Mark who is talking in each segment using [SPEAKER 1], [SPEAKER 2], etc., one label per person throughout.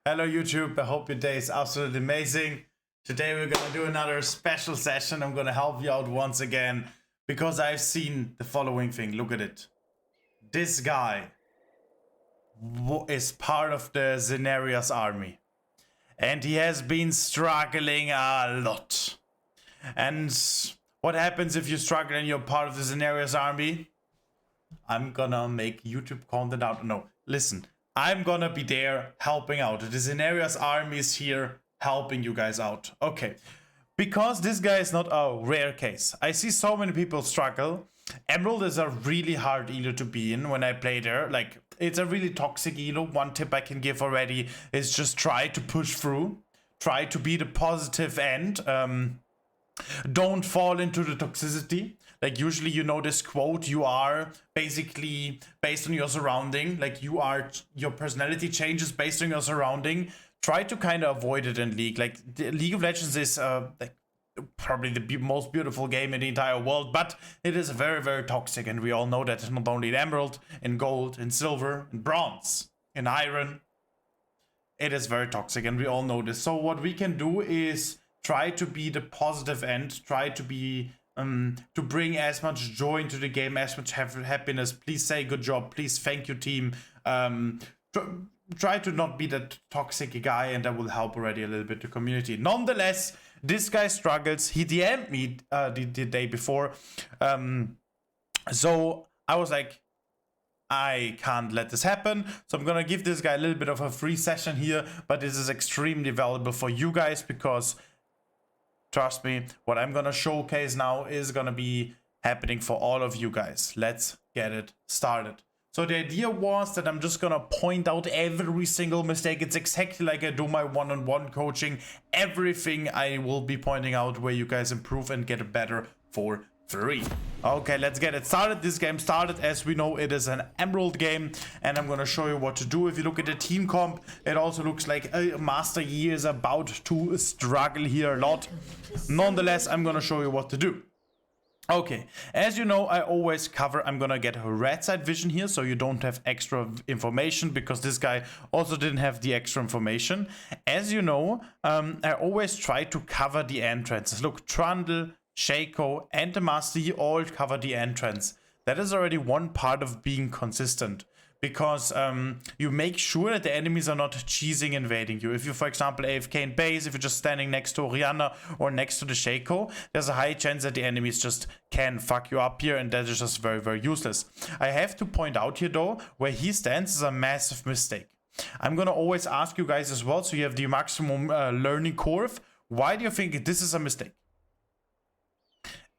[SPEAKER 1] Hello YouTube, I hope your day is absolutely amazing. Today we're gonna do another special session. I'm gonna help you out once again because I've seen the following thing. Look at it. This guy is part of the Zenaria's army and he has been struggling a lot. And what happens if you struggle and you're part of the Zenaria's army? I'm gonna make YouTube content out. No, listen. I'm gonna be there helping out. The Zenaria's army is here helping you guys out. Okay. Because this guy is not a rare case. I see so many people struggle. Emerald is a really hard elo to be in when I play there. Like, it's a really toxic elo. One tip I can give already is just try to push through. Try to be the positive end. Don't fall into the toxicity. Like, usually, you know this quote, you are basically based on your surrounding. Like, your personality changes based on your surrounding. Try to kind of avoid it in League. Like, League of Legends is like probably the most beautiful game in the entire world, but it is very, very toxic. And we all know that, not only in Emerald, in Gold, in Silver, in Bronze, in Iron. It is very toxic, and we all know this. So what we can do is try to be the positive end. Try to be to bring as much joy into the game, as much happiness. Please say good job. Please thank you, team. Try to not be that toxic guy, and that will help already a little bit the community. Nonetheless, this guy struggles. He DM'd me the day before. So I was like, I can't let this happen. So I'm gonna give this guy a little bit of a free session here, but this is extremely valuable for you guys because trust me, what I'm gonna showcase now is gonna be happening for all of you guys. Let's get it started. So the idea was that I'm just gonna point out every single mistake. It's exactly like I do my one-on-one coaching. Everything I will be pointing out where you guys improve and get better for free. Okay, let's get it started. This game started, as we know, it is an Emerald game, and I'm gonna show you what to do. If you look at the team comp, it also looks like Master Yi is about to struggle here a lot. Nonetheless, I'm gonna show you what to do. Okay, as you know, I always cover, I'm gonna get a red side vision here, so you don't have extra information, because this guy also didn't have the extra information. As you know, I always try to cover the entrances. Look, Trundle, Shaco, and the Master Yi all cover the entrance. That is already one part of being consistent, because you make sure that the enemies are not cheesing invading you. If you, for example, AFK in base, if you're just standing next to Orianna or next to the Shaco, there's a high chance that the enemies just can fuck you up here, and that is just very, very useless. I have to point out here, though, where he stands is a massive mistake. I'm gonna always ask you guys as well, so you have the maximum learning curve. Why do you think this is a mistake?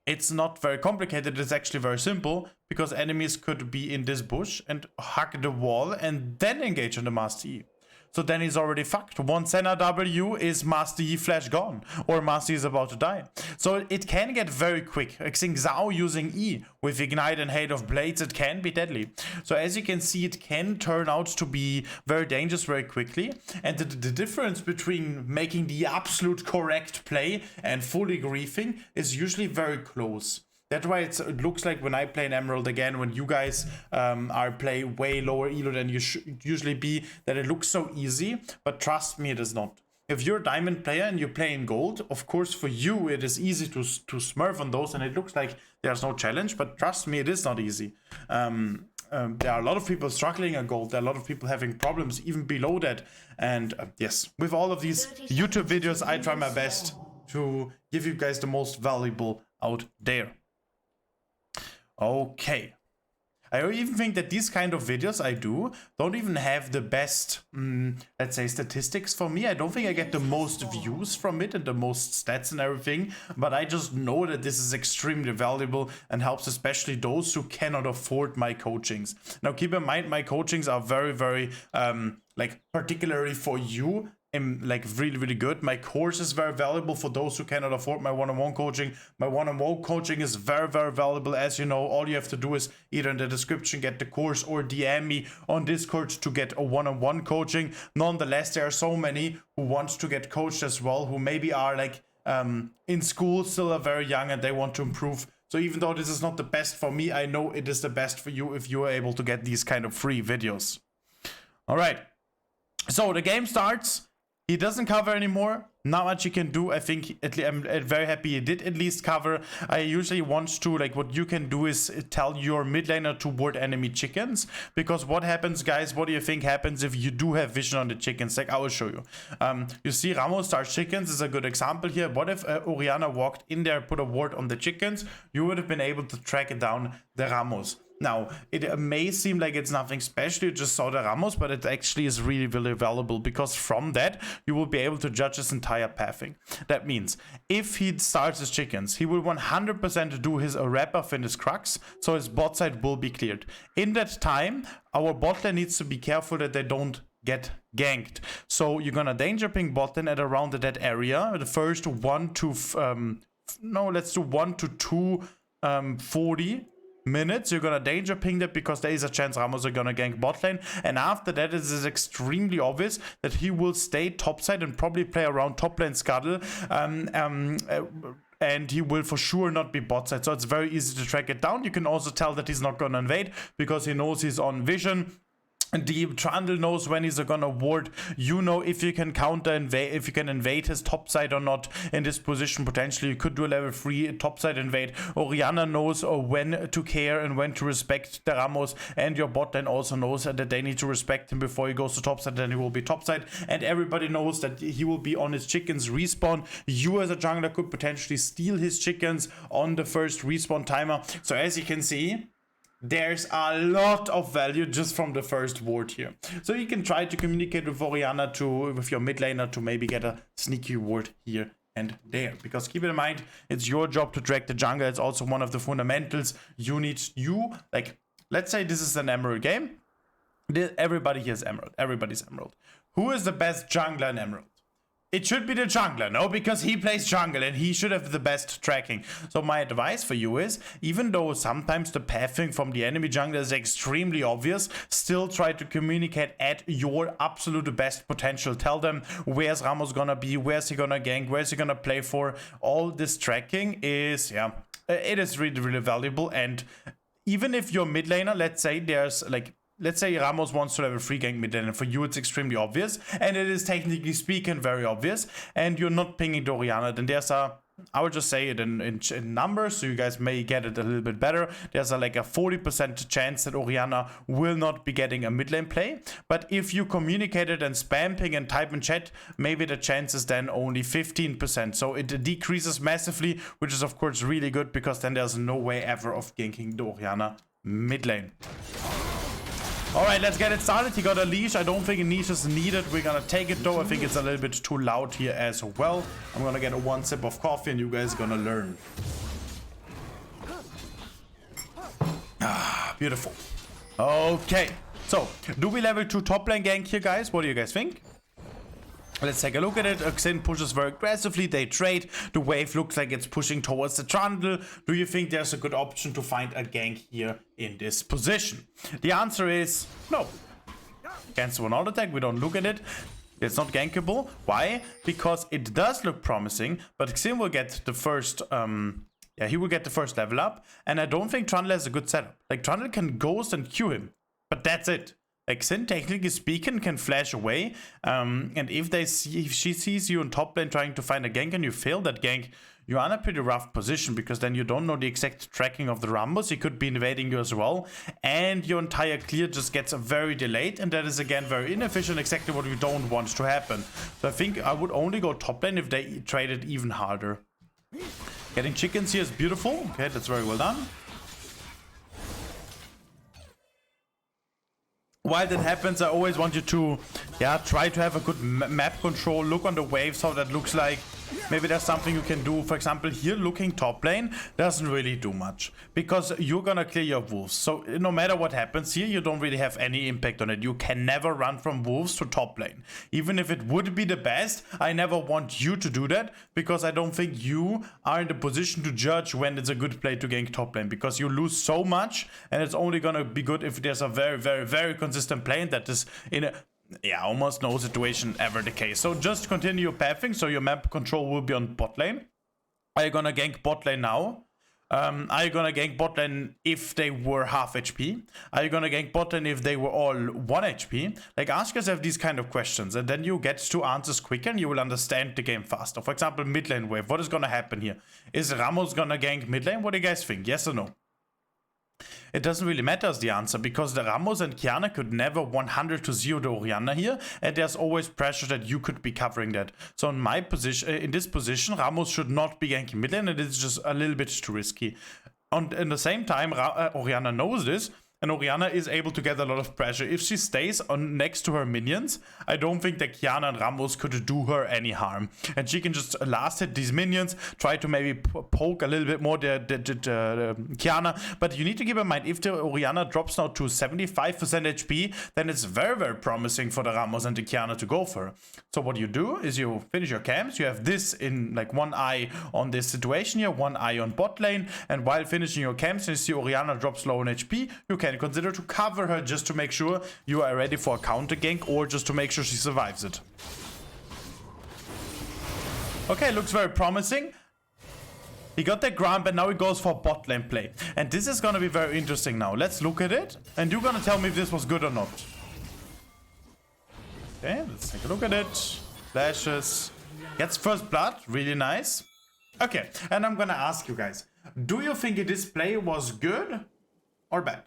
[SPEAKER 1] It's not very complicated, it's actually very simple, because enemies could be in this bush and hug the wall and then engage on the Master Yi. So then he's already fucked. One Senna W is Master Yi flash gone, or Master Yi is about to die. So it can get very quick. Xing Zhao using E with Ignite and Hate of Blades, it can be deadly. So as you can see, it can turn out to be very dangerous very quickly. And the difference between making the absolute correct play and fully griefing is usually very close. That's why it looks like when I play an Emerald again, when you guys are play way lower elo than you should usually be, that it looks so easy, but trust me, it is not. If you're a diamond player and you play in gold, of course for you it is easy to smurf on those and it looks like there's no challenge, but trust me, it is not easy. There are a lot of people struggling at gold, there are a lot of people having problems even below that, and yes, with all of these YouTube videos I try my best to give you guys the most valuable out there. Okay, I even think that these kind of videos I do don't even have the best, let's say, statistics for me. I don't think I get the most views from it and the most stats and everything, but I just know that this is extremely valuable and helps especially those who cannot afford my coachings. Now, keep in mind, my coachings are very, very, like, particularly for you. Like really, really good. My course is very valuable for those who cannot afford my one-on-one coaching. My one-on-one coaching is very, very valuable. As you know, all you have to do is either in the description get the course or DM me on Discord to get a one-on-one coaching. Nonetheless, there are so many who want to get coached as well, who maybe are like in school, still are very young and they want to improve. So even though this is not the best for me, I know it is the best for you if you are able to get these kind of free videos. All right. So the game starts. He doesn't cover anymore. Not much he can do. I think I'm very happy he did at least cover. I usually want to, like, what you can do is tell your mid laner to ward enemy chickens. Because what happens, guys, what do you think happens if you do have vision on the chickens? Like, I will show you. You see Ramos starts chickens is a good example here. What if Orianna walked in there, put a ward on the chickens? You would have been able to track it down the Ramos. Now, it may seem like it's nothing special, you just saw the Ramos, but it actually is really, really valuable, because from that, you will be able to judge his entire pathing. That means, if he starts his chickens, he will 100% do his wrap up in his Crux, so his bot side will be cleared. In that time, our bot lane needs to be careful that they don't get ganked. So you're gonna danger ping bot lane at around that area, the first 1 to, let's do 1 to 240 minutes. You're gonna danger ping that, because there is a chance Ramos are gonna gank bot lane, and after that it is extremely obvious that he will stay topside and probably play around top lane scuttle, and he will for sure not be bot side, so it's very easy to track it down. You can also tell that he's not gonna invade, because he knows he's on vision. The Trundle knows when he's gonna ward. You know if you can counter invade, if you can invade his top side or not in this position. Potentially you could do a level 3 top side invade. Orianna knows when to care and when to respect the Ramos, and your bot then also knows that they need to respect him before he goes to top side. Then he will be top side, and everybody knows that he will be on his chickens respawn. You as a jungler could potentially steal his chickens on the first respawn timer. So as you can see, there's a lot of value just from the first ward here. So you can try to communicate with Orianna with your mid laner to maybe get a sneaky ward here and there. Because keep in mind, it's your job to track the jungle. It's also one of the fundamentals. Like, let's say this is an Emerald game. Everybody here is Emerald. Everybody's Emerald. Who is the best jungler in Emerald? It should be the jungler, no? Because he plays jungle and he should have the best tracking. So my advice for you is, even though sometimes the pathing from the enemy jungler is extremely obvious, still try to communicate at your absolute best potential. Tell them where's Ramos gonna be, where's he gonna gank, where's he gonna play for. All this tracking is, it is really, really valuable. And even if you're mid laner, let's say Ramos wants to level 3 gank mid lane, and for you it's extremely obvious, and it is technically speaking very obvious, and you're not pinging the Orianna, then there's I would just say it in numbers, so you guys may get it a little bit better. There's like a 40% chance that Orianna will not be getting a mid lane play. But if you communicate it and spam ping and type in chat, maybe the chance is then only 15%. So it decreases massively, which is of course really good, because then there's no way ever of ganking the Orianna mid lane. Alright, let's get it started. He got a leash. I don't think a leash is needed. We're gonna take it though. I think it's a little bit too loud here as well. I'm gonna get one sip of coffee and you guys are gonna learn. Ah, beautiful. Okay, so do we level 2 top lane gank here, guys? What do you guys think? Let's take a look at it. Xin pushes very aggressively. They trade. The wave looks like it's pushing towards the Trundle. Do you think there's a good option to find a gank here in this position? The answer is no. Cancel one auto attack. We don't look at it. It's not gankable. Why? Because it does look promising, but Xin will get the first he will get the first level up, and I don't think Trundle has a good setup. Like, Trundle can ghost and Q him, but that's it. Like, Xin, technically speaking, can flash away, and if she sees you in top lane trying to find a gank and you fail that gank, you're in a pretty rough position, because then you don't know the exact tracking of the Rambos. He could be invading you as well, and your entire clear just gets very delayed, and that is again very inefficient, exactly what we don't want to happen. So I think I would only go top lane if they traded even harder. Getting chickens here is beautiful. Okay, that's very well done. While that happens, I always want you to try to have a good map control. Look on the waves, how that looks like. Maybe there's something you can do. For example, here looking top lane doesn't really do much, because you're gonna clear your wolves. So no matter what happens here, you don't really have any impact on it. You can never run from wolves to top lane. Even if it would be the best, I never want you to do that, because I don't think you are in the position to judge when it's a good play to gank top lane, because you lose so much, and it's only gonna be good if there's a very, very, very consistent play, and that is in a almost no situation ever the case. So just continue your pathing, so your map control will be on bot lane. Are you gonna gank bot lane now? Are you gonna gank bot lane if they were half HP? Are you gonna gank bot lane if they were all 1 HP? Like, ask yourself these kind of questions, and then you get to answers quicker and you will understand the game faster. For example, mid lane wave. What is gonna happen here? Is Ramos gonna gank mid lane? What do you guys think? Yes or no? It doesn't really matter as the answer, because the Ramos and Kiana could never 100 to 0 the Orianna here, and there's always pressure that you could be covering that. So in my position, in this position, Ramos should not be ganking mid lane, and it's just a little bit too risky. And in the same time, Orianna knows this, and Orianna is able to get a lot of pressure. If she stays on next to her minions, I don't think that Kiana and Ramos could do her any harm. And she can just last hit these minions, try to maybe poke a little bit more the Kiana. But you need to keep in mind, if the Orianna drops now to 75% HP, then it's very, very promising for the Ramos and the Kiana to go for her. So what you do is you finish your camps. You have this in like one eye on this situation here, one eye on bot lane. And while finishing your camps, you see Orianna drops low on HP, you can consider to cover her just to make sure you are ready for a counter gank, or just to make sure she survives it. Okay, looks very promising. He got that ground, but now he goes for bot lane play. And this is gonna be very interesting now. Let's look at it, and you're gonna tell me if this was good or not. Okay, let's take a look at it. Flashes. Gets first blood, really nice. Okay, and I'm gonna ask you guys, do you think this play was good or bad?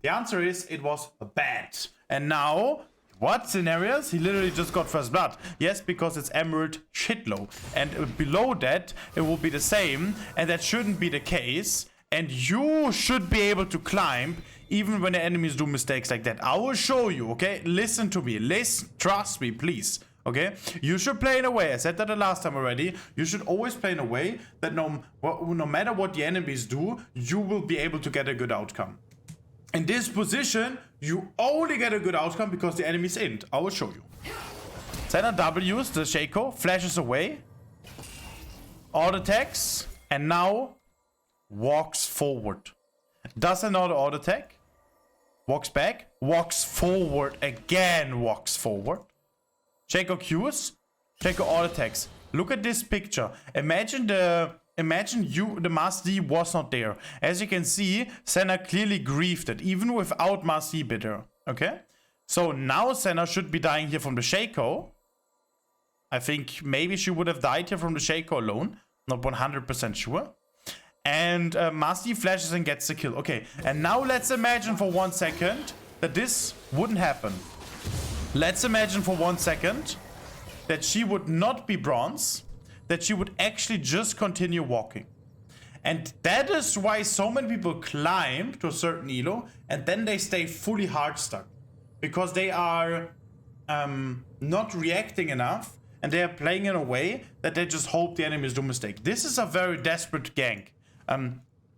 [SPEAKER 1] The answer is it was bad. And now, what scenarios? He literally just got first blood. Yes, because it's emerald shit low. And below that, it will be the same. And that shouldn't be the case. And you should be able to climb even when the enemies do mistakes like that. I will show you, okay? Listen to me. Listen, trust me, please. Okay? You should play in a way, I said that the last time already, you should always play in a way that no matter what the enemies do, you will be able to get a good outcome. In this position, you only get a good outcome because the enemy's in. I will show you. Senna W's the Shaco, flashes away, auto attacks, and now walks forward. Does another auto attack, walks back, walks forward, again walks forward. Shaco Q's, Shaco auto attacks. Look at this picture. Imagine the Master D was not there. As you can see, Senna clearly griefed it, even without Master D bitter. Okay? So now Senna should be dying here from the Shaco. I think maybe she would have died here from the Shaco alone. Not 100% sure. And Master D flashes and gets the kill. Okay, and now let's imagine for 1 second that this wouldn't happen. Let's imagine for 1 second that she would not be bronze, that she would actually just continue walking. And that is why so many people climb to a certain elo and then they stay fully hard stuck. Because they are not reacting enough, and they are playing in a way that they just hope the enemies do mistake. This is a very desperate gank.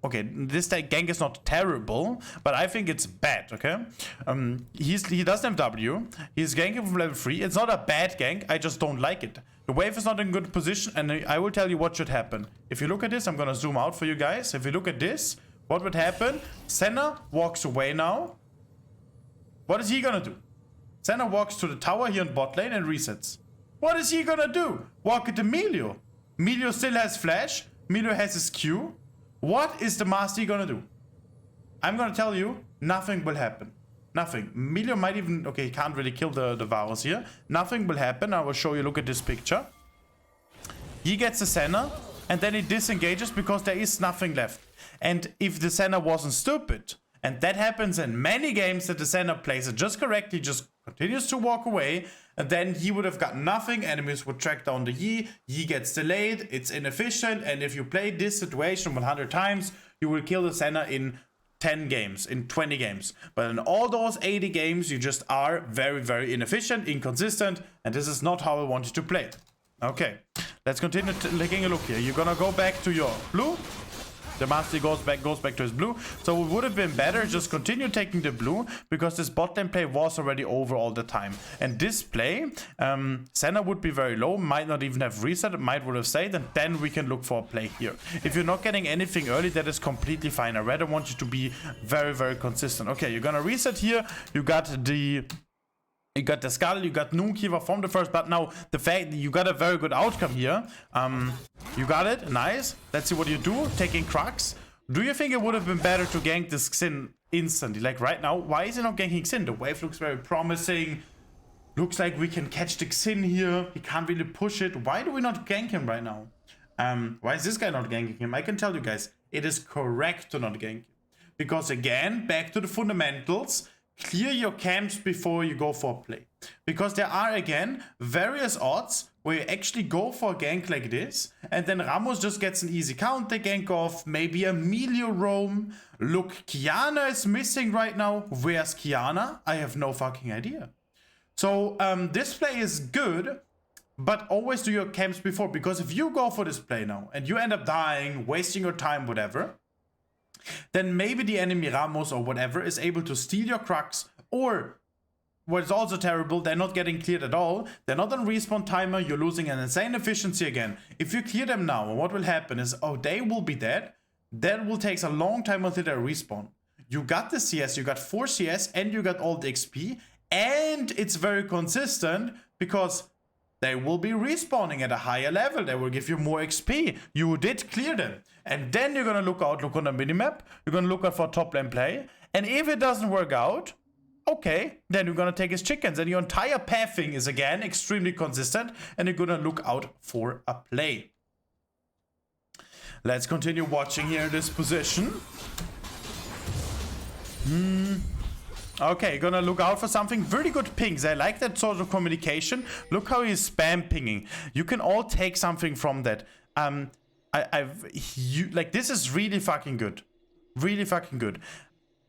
[SPEAKER 1] Okay, this gank is not terrible, but I think it's bad, okay? He doesn't have W. He's ganking from level 3. It's not a bad gank, I just don't like it. The wave is not in good position, and I will tell you what should happen. If you look at this, I'm gonna zoom out for you guys. If you look at this, what would happen? Senna walks away now. What is he gonna do? Senna walks to the tower here in bot lane and resets. What is he gonna do? Walk into Melio. Melio still has flash. Melio has his Q. What is the Master D gonna do? I'm gonna tell you, nothing will happen. Nothing. Melio might even... Okay, he can't really kill the Varus here. Nothing will happen. I will show you. Look at this picture. He gets the Senna, and then he disengages because there is nothing left. And if the Senna wasn't stupid, and that happens in many games, that the Senna plays it just correctly, just continues to walk away, and then he would have got nothing. Enemies would track down the Yi. Yi gets delayed. It's inefficient. And if you play this situation 100 times, you will kill the Senna in 10 games, in 20 games. But in all those 80 games, you just are very, very inefficient, inconsistent. And this is not how I want you to play it. Okay, let's continue taking a look here. You're gonna go back to your blue. The Master goes back to his blue. So it would have been better just continue taking the blue, because this bot lane play was already over all the time. And this play, Senna would be very low, might not even have reset, it might would have stayed, and then we can look for a play here. If you're not getting anything early, that is completely fine. I rather want you to be very, very consistent. Okay, you're gonna reset here. You got the You got the Skull, you got Noonkeeper from the first, but now the fact you got a very good outcome here. You got it, nice. Let's see what you do, taking Crux. Do you think it would have been better to gank this Xin instantly? Like right now, why is he not ganking Xin? The wave looks very promising. Looks like we can catch the Xin here. He can't really push it. Why do we not gank him right now? Why is this guy not ganking him? I can tell you guys, it is correct to not gank him. Because again, back to the fundamentals. Clear your camps before you go for a play. Because there are, again, various odds where you actually go for a gank like this, and then Ramos just gets an easy counter gank off, maybe a Melio roam. Look, Kiana is missing right now. Where's Kiana? I have no fucking idea. So, this play is good, but always do your camps before, because if you go for this play now, and you end up dying, wasting your time, whatever, then maybe the enemy Ramos or whatever is able to steal your Crux, or what is also terrible, they're not getting cleared at all. They're not on respawn timer. You're losing an insane efficiency again. If you clear them now, what will happen is, oh, they will be dead. That will take a long time until they respawn. You got the CS, you got 4 CS, and you got all the XP, and it's very consistent because they will be respawning at a higher level. They will give you more XP. You did clear them. And then you're going to look on the minimap. You're going to look out for top lane play. And if it doesn't work out, okay, then you're going to take his chickens. And your entire pathing is, again, extremely consistent. And you're going to look out for a play. Let's continue watching here in this position. Okay, you're gonna look out for something. Very good pings. I like that sort of communication. Look how he's spam pinging. You can all take something from that. Like, this is really fucking good. Really fucking good.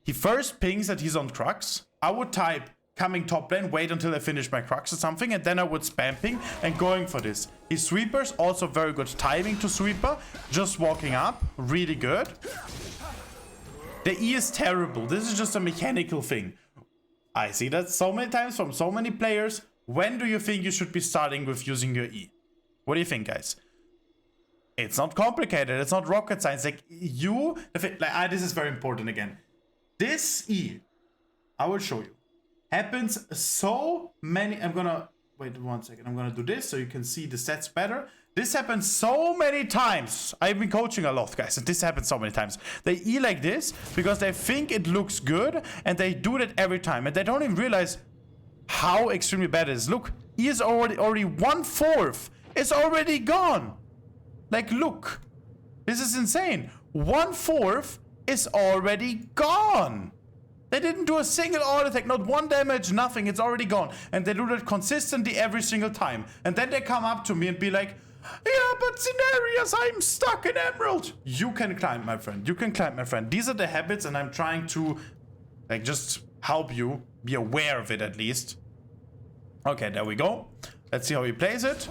[SPEAKER 1] He first pings that he's on Crux. I would type coming top lane, wait until I finish my Crux or something, and then I would spam ping and going for this. His sweepers, also very good timing to sweeper. Just walking up, really good. The E is terrible. This is just a mechanical thing. I see that so many times from so many players. When do you think you should be starting with using your E? What do you think, guys? It's not complicated. It's not rocket science. Like, this is very important again. This E, I will show you, happens so many. I'm gonna wait 1 second. I'm gonna do this so you can see the stats better. This happens so many times. I've been coaching a lot, guys, and this happens so many times. They E like this because they think it looks good, and they do that every time, and they don't even realize how extremely bad it is. Look, E is already 1/4. It's already gone. Like, look, this is insane. 1/4 is already gone. They didn't do a single auto attack, not one damage, nothing. It's already gone, and they do that consistently every single time. And then they come up to me and be like, yeah, but Scenarios, I'm stuck in Emerald. You can climb, my friend. You can climb, my friend. These are the habits, and I'm trying to, like, just help you be aware of it at least. Okay, there we go. Let's see how he plays it.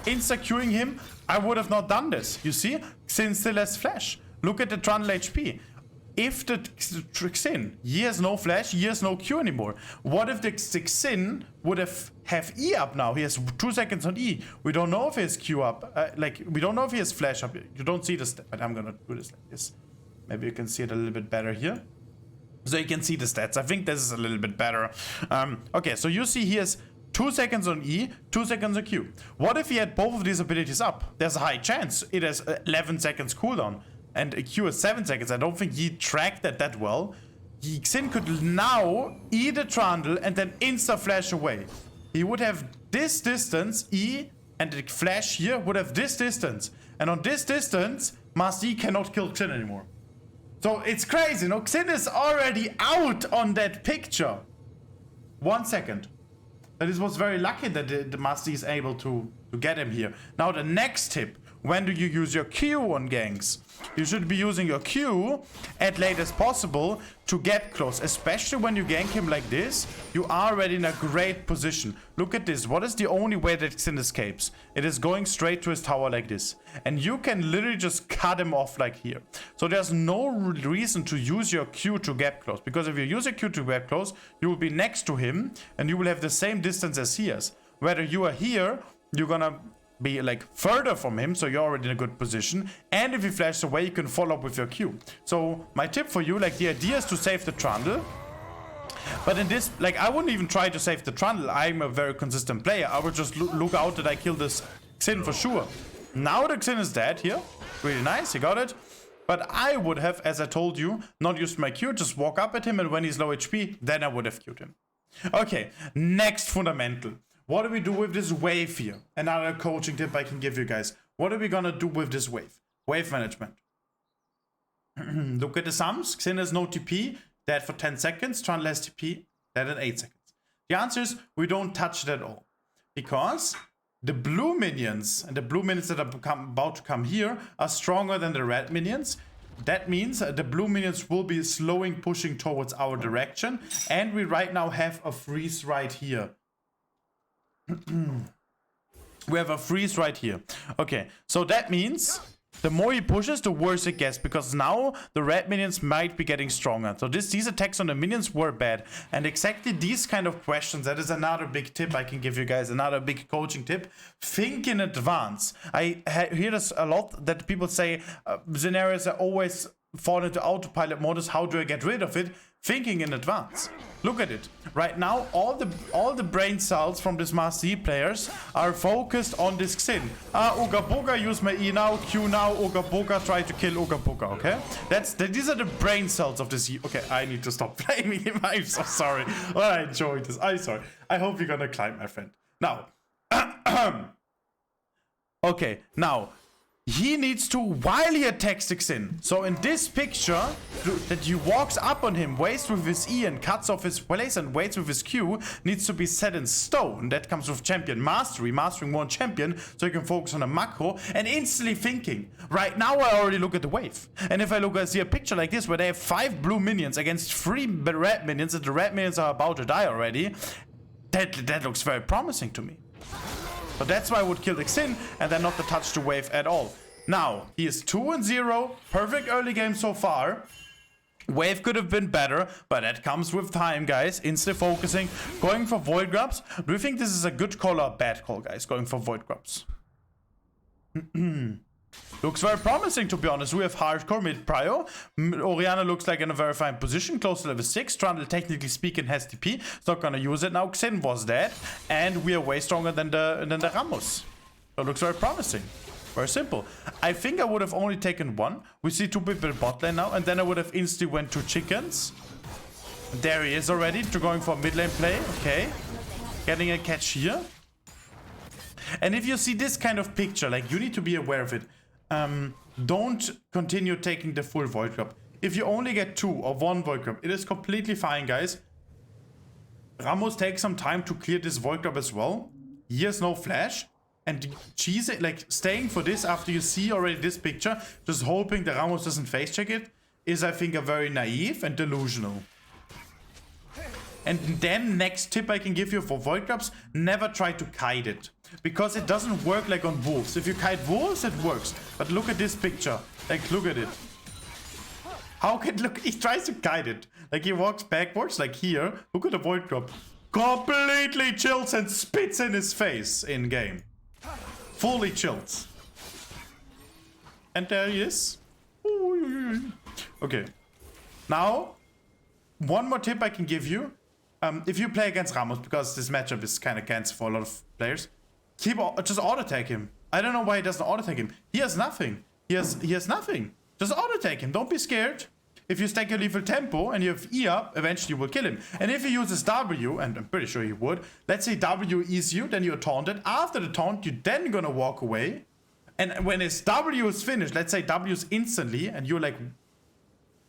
[SPEAKER 1] Insta-queuing him. I would have not done this. You see? Xin still has flash. Look at the Trundle HP. If the Xin, he has no flash, he has no Q anymore. What if the Xin would have E up now? He has 2 seconds on E. We don't know if he has Q up. We don't know if he has flash up. You don't see this, but I'm gonna do this like this. Maybe you can see it a little bit better here. So you can see the stats. I think this is a little bit better. Okay, so you see he has 2 seconds on E, 2 seconds on Q. What if he had both of these abilities up? There's a high chance. It has 11 seconds cooldown. And a Q is 7 seconds. I don't think he tracked that well. Xin could now E the Trundle and then insta-flash away. He would have this distance, E, and the flash here would have this distance. And on this distance, Master E cannot kill Xin anymore. So it's crazy, no? Xin is already out on that picture. 1 second. That was very lucky that the Master E is able to get him here. Now the next tip. When do you use your Q on ganks? You should be using your Q at late as possible to get close. Especially when you gank him like this, you are already in a great position. Look at this. What is the only way that Xin escapes? It is going straight to his tower like this. And you can literally just cut him off like here. So there's no reason to use your Q to get close. Because if you use a Q to get close, you will be next to him and you will have the same distance as he has. Whether you are here, you're gonna be like further from him, so you're already in a good position, and if he flashes away, you can follow up with your Q. So my tip for you, like, the idea is to save the Trundle, But in this, like, I wouldn't even try to save the Trundle. I'm a very consistent player. I would just look out that I kill this Xin for sure. Now the Xin is dead here. Really nice, he got it. But I would have, as I told you, not used my Q, just walk up at him, and when he's low HP, then I would have Q'd him. Okay, next fundamental. What do we do with this wave here? Another coaching tip I can give you guys. What are we gonna do with this wave? Wave management. Look at the sums. Xin has no TP, dead for 10 seconds. Trundle has TP, dead in 8 seconds. The answer is we don't touch it at all. Because the blue minions, and the blue minions that are about to come here, are stronger than the red minions. That means the blue minions will be slowing, pushing towards our direction. And we right now have a freeze right here. We have a freeze right here. Okay, so that means the more he pushes, the worse it gets, because now the red minions might be getting stronger. So these attacks on the minions were bad. And exactly these kind of questions, that is another big tip I can give you guys, another big coaching tip. Think in advance. I hear this a lot, that people say scenarios are always fall into autopilot modus. How do I get rid of it? Thinking in advance. Look at it. Right now, all the brain cells from these Master Yi players are focused on this Xin. Uga Boga, use my E now, Q now, Uga Boga, try to kill Uga Boga, okay? These are the brain cells of this Yi. Okay, I need to stop blaming him. I'm so sorry. Oh, I enjoyed this. I'm sorry. I hope you're gonna climb, my friend. Now. Okay, now. He needs to, while he attacks the Xin. So in this picture, that he walks up on him, waits with his E and cuts off his place and waits with his Q, needs to be set in stone. That comes with champion mastery, mastering one champion, so you can focus on a macro and instantly thinking. Right now I already look at the wave. And if I see a picture like this, where they have 5 blue minions against 3 red minions, and the red minions are about to die already, that looks very promising to me. So that's why I would kill the Xin and then not to touch the wave at all. Now, he is 2-0. Perfect early game so far. Wave could have been better, but that comes with time, guys. Insta focusing, going for Void Grubs. Do you think this is a good call or a bad call, guys? Going for Void Grubs. Looks very promising, to be honest. We have hardcore mid prio. Oriana looks like in a very fine position, close to level 6. Trundle, technically speaking, has TP. It's not gonna use it now. Xin was dead, and we are way stronger than the Ramos. So it looks very promising. Very simple. I think I would have only taken one. We see 2 people bot lane now, and then I would have instantly went to chickens. There he is already, going for a mid lane play. Okay, getting a catch here. And if you see this kind of picture, like, you need to be aware of it. Don't continue taking the full Void Grub. If you only get 2 or 1 Void Grub, it is completely fine, guys. Ramos takes some time to clear this Void Grub as well. He has no flash. And cheese, like, staying for this after you see already this picture, just hoping that Ramos doesn't face check it, is, I think, a very naive and delusional. And then, next tip I can give you for Void Grubs, never try to kite it. Because it doesn't work like on wolves. If you kite wolves, it works. But look at this picture. Like, look at it. How can, look, he tries to kite it. Like, he walks backwards, like here. Look at the Void Grub. Completely chills and spits in his face in game. Fully chilled. And there he is. Okay. Now, one more tip I can give you. If you play against Ramos, because this matchup is kind of cancer for a lot of players, just auto-attack him. I don't know why he doesn't auto-attack him. He has nothing. He has nothing. Just auto-attack him. Don't be scared. If you stack your lethal tempo and you have E up, eventually you will kill him. And if he uses W, and I'm pretty sure he would, let's say W is you, then you're taunted. After the taunt, you're then gonna walk away. And when his W is finished, let's say W is instantly, and you're like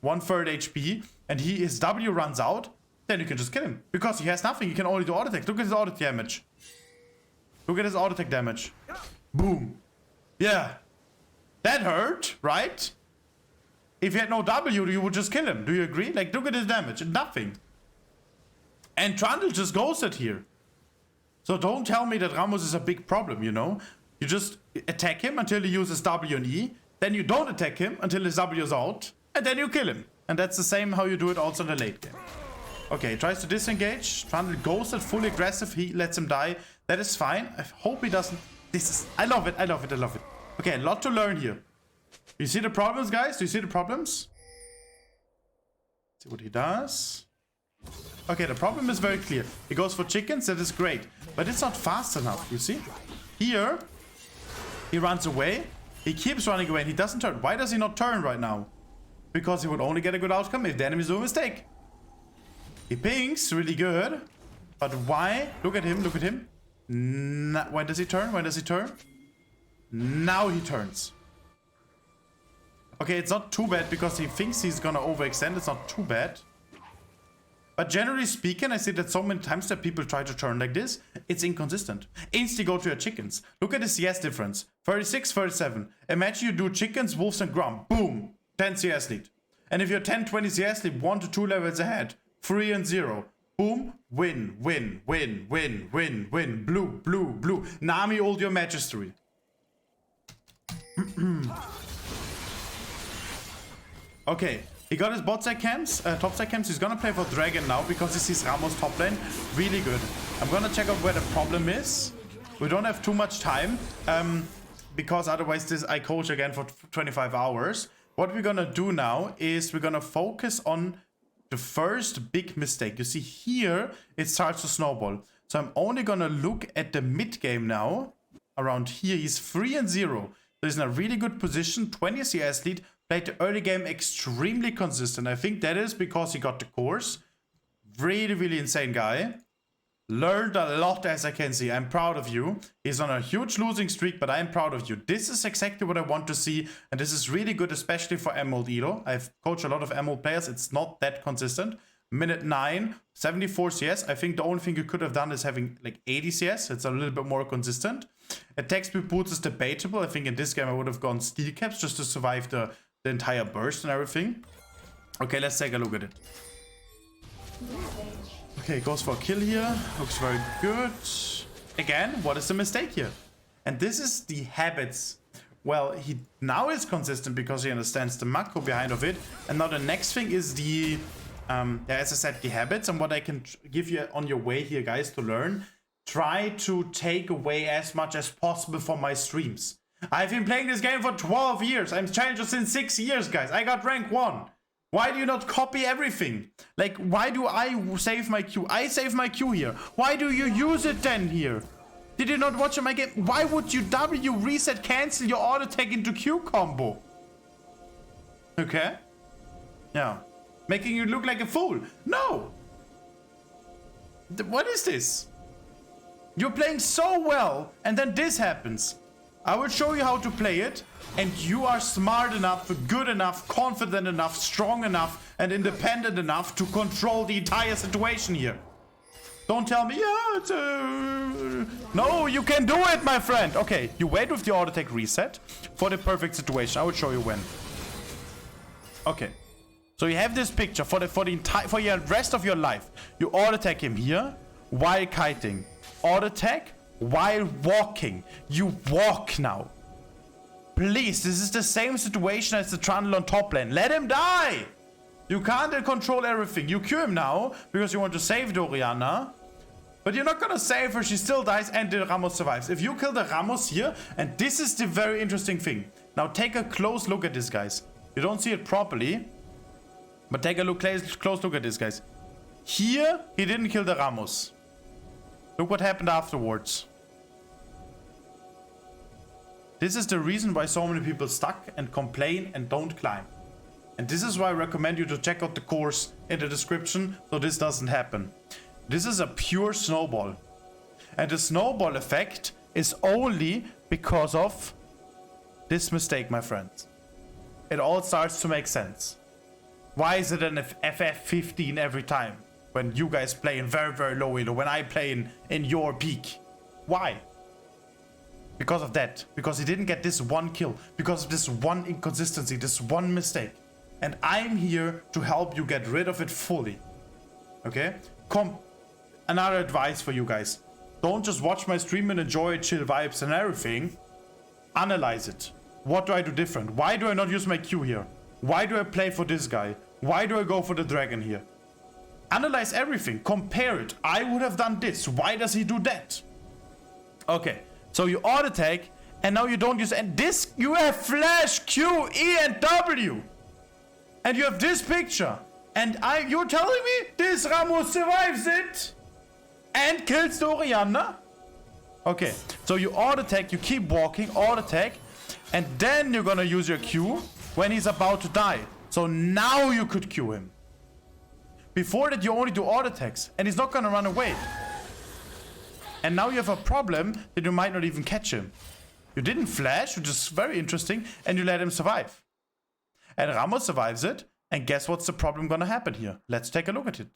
[SPEAKER 1] 1/3 HP, and his W runs out, then you can just kill him. Because he has nothing, he can only do auto attack. Look at his auto damage. Look at his auto attack damage. Boom. Yeah. That hurt, right? If he had no W, you would just kill him. Do you agree? Like, look at his damage. Nothing. And Trundle just ghosted here. So don't tell me that Ramos is a big problem, you know? You just attack him until he uses W and E. Then you don't attack him until his W is out. And then you kill him. And that's the same how you do it also in the late game. Okay, tries to disengage. Trundle ghosted, fully aggressive. He lets him die. That is fine. I hope he doesn't... I love it. I love it. I love it. Okay, a lot to learn here. You see the problems, guys? Do you see the problems? See what he does. Okay, the problem is very clear. He goes for chickens, that is great. But it's not fast enough, you see? Here, he runs away. He keeps running away and he doesn't turn. Why does he not turn right now? Because he would only get a good outcome if the enemies do a mistake. He pings really good. But why? Look at him, look at him. When does he turn? When does he turn? Now he turns. Okay, it's not too bad because he thinks he's gonna overextend. It's not too bad. But generally speaking, I see that so many times that people try to turn like this, it's inconsistent. Insta go to your chickens. Look at the CS difference. 36, 37. Imagine you do chickens, wolves, and grum. Boom. 10 CS lead. And if you're 10, 20 CS lead, 1 to 2 levels ahead. 3 and 0. Boom. Win, win, win, win, win, win. Blue, blue, blue. Nami hold your majesty. Okay. He got his bot side camps, top side camps. He's gonna play for Dragon now because he sees Ramos top lane. Really good. I'm gonna check out where the problem is. We don't have too much time because otherwise I coach again for 25 hours. What we're gonna do now is we're gonna focus on the first big mistake. You see here, it starts to snowball. So I'm only gonna look at the mid game now. Around here, he's 3 and 0. So he's in a really good position, 20 CS lead. Played the early game extremely consistent. I think that is because he got the course. Really, really insane guy. Learned a lot, as I can see. I'm proud of you. He's on a huge losing streak, but I'm proud of you. This is exactly what I want to see. And this is really good, especially for Emerald Elo. I've coached a lot of Emerald players. It's not that consistent. Minute 9, 74 CS. I think the only thing you could have done is having like 80 CS. It's a little bit more consistent. Attack speed boots is debatable. I think in this game I would have gone steel caps just to survive the entire burst and everything. Okay, let's take a look at it. Okay, goes for a kill here. Looks very good. Again, what is the mistake here? And this is the habits. Well, he now is consistent because he understands the macro behind of it. And now the next thing is the, as I said, the habits. And what I can give you on your way here, guys, to learn. Try to take away as much as possible from my streams. I've been playing this game for 12 years. I'm challenger since 6 years, guys. I got rank 1. Why do you not copy everything? Like, why do I save my Q? I save my Q here. Why do you use it then here? Did you not watch my game? Why would you W reset cancel your auto tag into Q combo? Okay. Yeah. Making you look like a fool. No. What is this? You're playing so well and then this happens. I will show you how to play it, and you are smart enough, good enough, confident enough, strong enough, and independent enough to control the entire situation here. Don't tell me, yeah, it's no, you can do it, my friend. Okay, you wait with the auto attack reset for the perfect situation. I will show you when. Okay, so you have this picture for the rest of your life. You auto attack him here while kiting. Auto attack. While walking. You walk now. Please, this is the same situation as the Trundle on top lane. Let him die! You can't control everything. You cure him now because you want to save Doriana. But you're not gonna save her. She still dies and the Ramos survives. If you kill the Ramos here, and this is the very interesting thing. Now take a close look at this, guys. You don't see it properly. But take a close look at this, guys. Here, he didn't kill the Ramos. Look what happened afterwards. This is the reason why so many people stuck and complain and don't climb. And this is why I recommend you to check out the course in the description so this doesn't happen. This is a pure snowball. And the snowball effect is only because of this mistake, my friends. It all starts to make sense. Why is it an FF15 every time? When you guys play in very, very low elo, when I play in your peak. Why? Because of that. Because he didn't get this one kill. Because of this one inconsistency, this one mistake. And I'm here to help you get rid of it fully. Okay? Another advice for you guys. Don't just watch my stream and enjoy it, chill vibes and everything. Analyze it. What do I do different? Why do I not use my Q here? Why do I play for this guy? Why do I go for the dragon here? Analyze everything. Compare it. I would have done this. Why does he do that? Okay. So you auto tag, and now you don't use, and this, you have flash, Q, E, and W. And you have this picture. And you're telling me this Ramos survives it and kills the Oriana? Okay, so you auto attack, you keep walking, auto attack, and then you're gonna use your Q when he's about to die. So now you could Q him. Before that, you only do auto attacks, and he's not gonna run away. And now you have a problem that you might not even catch him. You didn't flash, which is very interesting, and you let him survive. And Ramos survives it, and guess what's the problem gonna happen here? Let's take a look at it.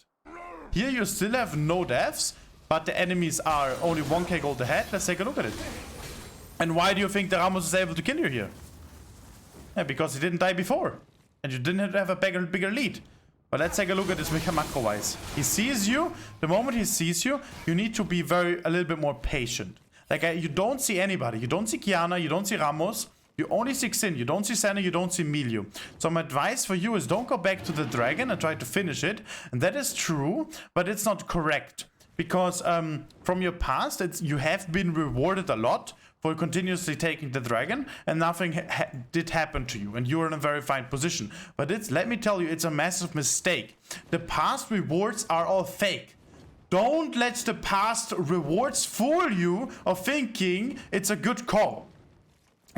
[SPEAKER 1] Here you still have no deaths, but the enemies are only 1k gold ahead. Let's take a look at it. And why do you think the Ramos is able to kill you here? Yeah, because he didn't die before. And you didn't have a bigger lead. But let's take a look at this macro-wise. He sees you. The moment he sees you, you need to be a little bit more patient. Like, you don't see anybody. You don't see Kiana. You don't see Ramos. You only see Xin, you don't see Senna, you don't see Milio. So my advice for you is don't go back to the dragon and try to finish it. And that is true, but it's not correct. Because from your past, you have been rewarded a lot for continuously taking the dragon, and nothing did happen to you, and you're in a very fine position. But let me tell you, it's a massive mistake. The past rewards are all fake. Don't let the past rewards fool you of thinking it's a good call.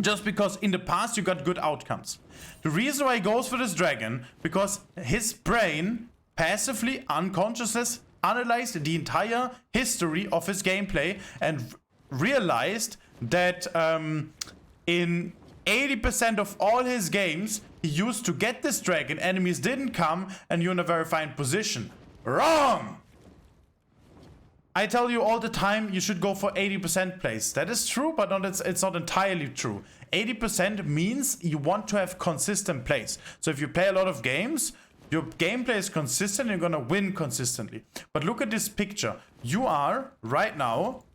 [SPEAKER 1] Just because in the past you got good outcomes. The reason why he goes for this dragon, because his brain passively, unconsciously analyzed the entire history of his gameplay and realized that in 80% of all his games he used to get this dragon, enemies didn't come, and you're in a very fine position. Wrong! I tell you all the time you should go for 80% plays. That is true, but it's not entirely true. 80% means you want to have consistent plays. So if you play a lot of games, your gameplay is consistent, you're gonna win consistently. But look at this picture. You are, right now,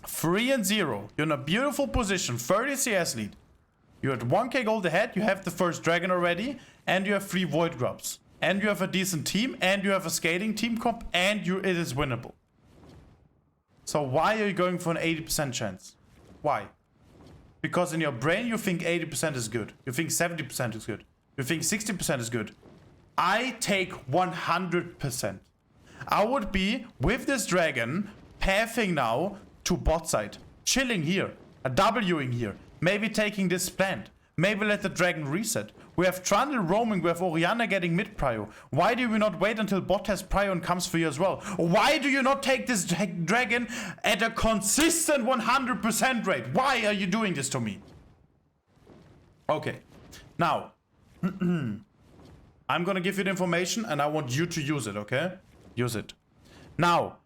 [SPEAKER 1] 3-0. You're in a beautiful position, 30 CS lead. You're at 1k gold ahead, you have the first dragon already, and you have 3 void grubs. And you have a decent team, and you have a scaling team comp, and it is winnable. So why are you going for an 80% chance? Why? Because in your brain you think 80% is good. You think 70% is good. You think 60% is good. I take 100%. I would be, with this dragon, pathing now to bot side. Chilling here. A Wing here. Maybe taking this plant. Maybe let the dragon reset. We have Trundle roaming, we have Oriana getting mid prio. Why do we not wait until bot has prio and comes for you as well? Why do you not take this dragon at a consistent 100% rate? Why are you doing this to me? Okay, now, I'm gonna give you the information and I want you to use it, okay? Use it. Now,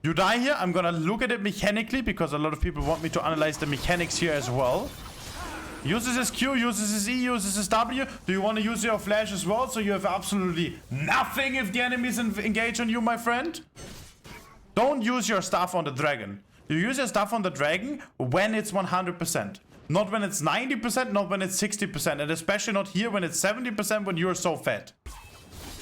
[SPEAKER 1] you die here, I'm gonna look at it mechanically because a lot of people want me to analyze the mechanics here as well. Uses his Q, uses his E, uses his W. Do you want to use your flash as well? So you have absolutely nothing if the enemies engage on you, my friend. Don't use your stuff on the dragon. You use your stuff on the dragon when it's 100%. Not when it's 90%, not when it's 60%. And especially not here when it's 70% when you're so fat.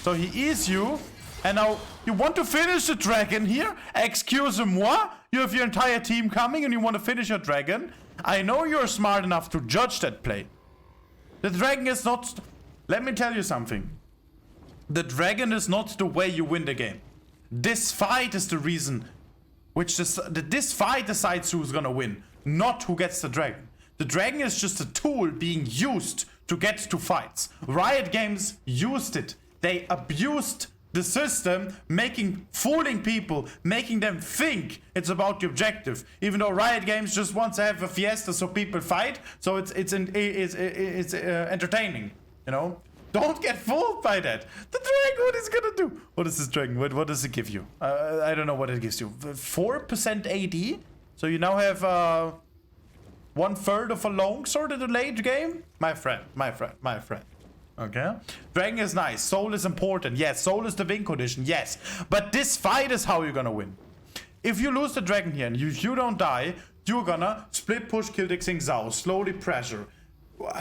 [SPEAKER 1] So he eats you. And now you want to finish the dragon here? Excuse-moi. You have your entire team coming and you want to finish your dragon? I know you're smart enough to judge that play. The dragon is not... Let me tell you something. The dragon is not the way you win the game. This fight is the reason which this fight decides who's gonna win, not who gets the dragon. The dragon is just a tool being used to get to fights. Riot Games used it. They abused the system, fooling people, making them think it's about the objective. Even though Riot Games just wants to have a fiesta so people fight, so it's entertaining, you know? Don't get fooled by that. The dragon, what is it gonna do? What is this dragon? What does it give you? I don't know what it gives you. 4% AD? So you now have 1/3 of a longsword in the late game? My friend. Okay, dragon is nice, soul is important, yes, soul is the win condition, yes, but this fight is how you're gonna win. If you lose the dragon here and you don't die, you're gonna split push, kill the Xing Zhao, slowly pressure,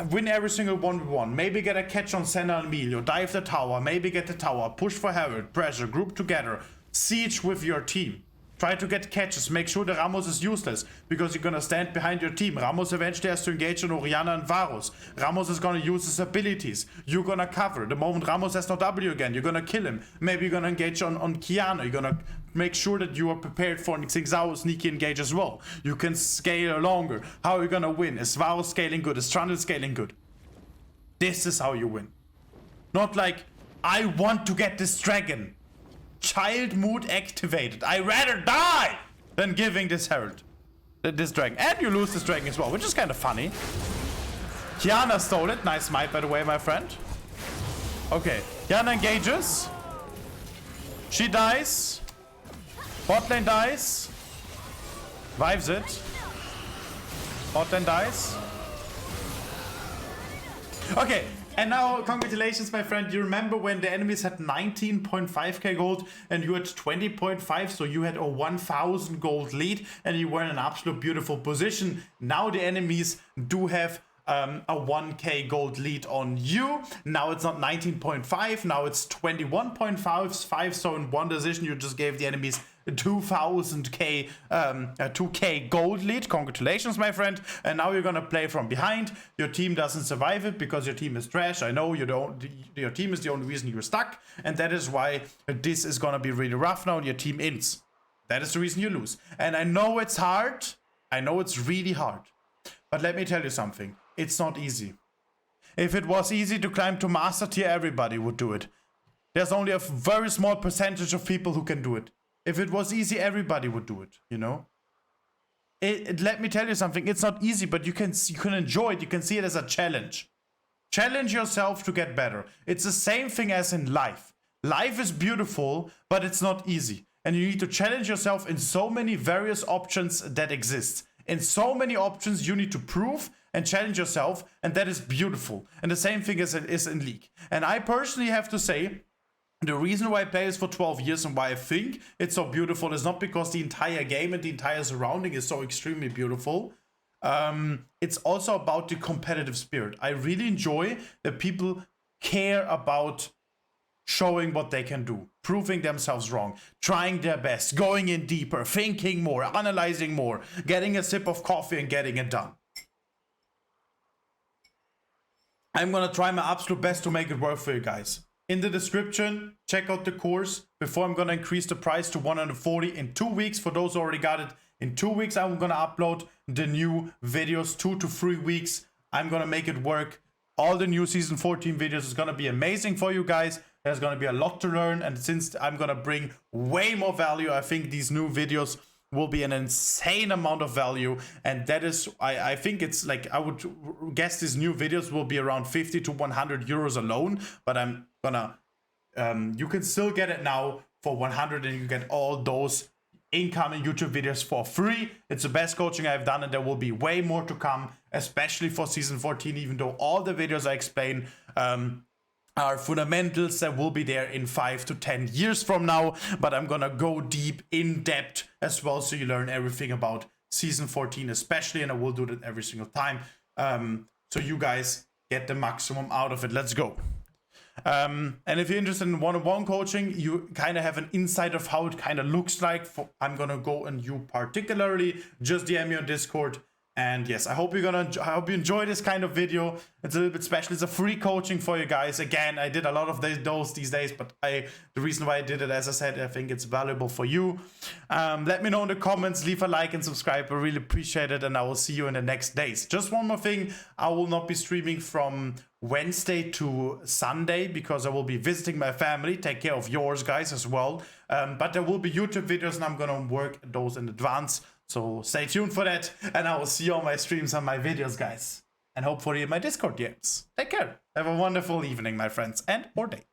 [SPEAKER 1] win every single 1v1, maybe get a catch on Senna and Emilio, dive the tower, maybe get the tower, push for Herald, pressure, group together, siege with your team. Try to get catches. Make sure the Ramos is useless because you're gonna stand behind your team. Ramos eventually has to engage on Orianna and Varus. Ramos is gonna use his abilities. You're gonna cover. The moment Ramos has no W again, you're gonna kill him. Maybe you're gonna engage on Kiana. You're gonna make sure that you are prepared for an Xingzao sneaky engage as well. You can scale longer. How are you gonna win? Is Varus scaling good? Is Trundle scaling good? This is how you win. Not like, I want to get this dragon. Child mood activated. I rather die than giving this herald, this dragon. And you lose this dragon as well, which is kind of funny. Kiana stole it. Nice smite, by the way, my friend. Okay, Kiana engages. She dies. Bot lane dies. Revives it. Bot lane dies. Okay. And now, congratulations, my friend. You remember when the enemies had 19.5k gold and you had 20.5, so you had a 1000 gold lead and you were in an absolute beautiful position. Now the enemies do have a 1k gold lead on you. Now it's not 19.5, now it's 21.5, so in one decision you just gave the enemies 2000k 2k gold lead. Congratulations, my friend. And now you're gonna play from behind. Your team doesn't survive it because your team is trash. I know you don't. Your team is the only reason you're stuck, and that is why this is gonna be really rough now and your team ends. That is the reason you lose. And I know it's hard. I know it's really hard, but let me tell you something. It's not easy. If it was easy to climb to master tier, everybody would do it. There's only a very small percentage of people who can do it. If it was easy, everybody would do it, you know? Let me tell you something. It's not easy, but you can enjoy it. You can see it as a challenge. Challenge yourself to get better. It's the same thing as in life. Life is beautiful, but it's not easy. And you need to challenge yourself in so many various options that exist. In so many options you need to prove and challenge yourself, and that is beautiful. And the same thing is in League. And I personally have to say, the reason why I play this for 12 years and why I think it's so beautiful is not because the entire game and the entire surrounding is so extremely beautiful. It's also about the competitive spirit. I really enjoy that people care about showing what they can do, proving themselves wrong, trying their best, going in deeper, thinking more, analyzing more, getting a sip of coffee and getting it done. I'm gonna try my absolute best to make it work for you guys. In the description, check out the course before I'm gonna increase the price to 140 in 2 weeks. For those who already got it, in 2 weeks I'm gonna upload the new videos, 2 to 3 weeks. I'm gonna make it work. All the new season 14 videos is gonna be amazing for you guys. There's gonna be a lot to learn, and since I'm gonna bring way more value, I think these new videos will be an insane amount of value. And that is, I think it's like, I would guess these new videos will be around 50 to 100 euros alone, but I'm gonna you can still get it now for 100 and you get all those incoming YouTube videos for free. It's the best coaching I've done, and there will be way more to come, especially for season 14, even though all the videos I explain are fundamentals that will be there in 5 to 10 years from now. But I'm gonna go deep, in depth as well, so you learn everything about season 14 especially, and I will do that every single time, so you guys get the maximum out of it. Let's go. And if you're interested in one-on-one coaching, you kind of have an insight of how it kind of looks like. I'm gonna go on you particularly. Just DM me on Discord. And yes, I hope you enjoy this kind of video. It's a little bit special. It's a free coaching for you guys. Again, I did a lot of those these days, but the reason why I did it, as I said, I think it's valuable for you. Let me know in the comments, leave a like and subscribe. I really appreciate it, and I will see you in the next days. Just one more thing, I will not be streaming from Wednesday to Sunday because I will be visiting my family. Take care of yours, guys, as well. But there will be YouTube videos, and I'm gonna work those in advance. So stay tuned for that, and I will see you on my streams and my videos, guys. And hopefully in my Discord games. Take care. Have a wonderful evening, my friends, and or day.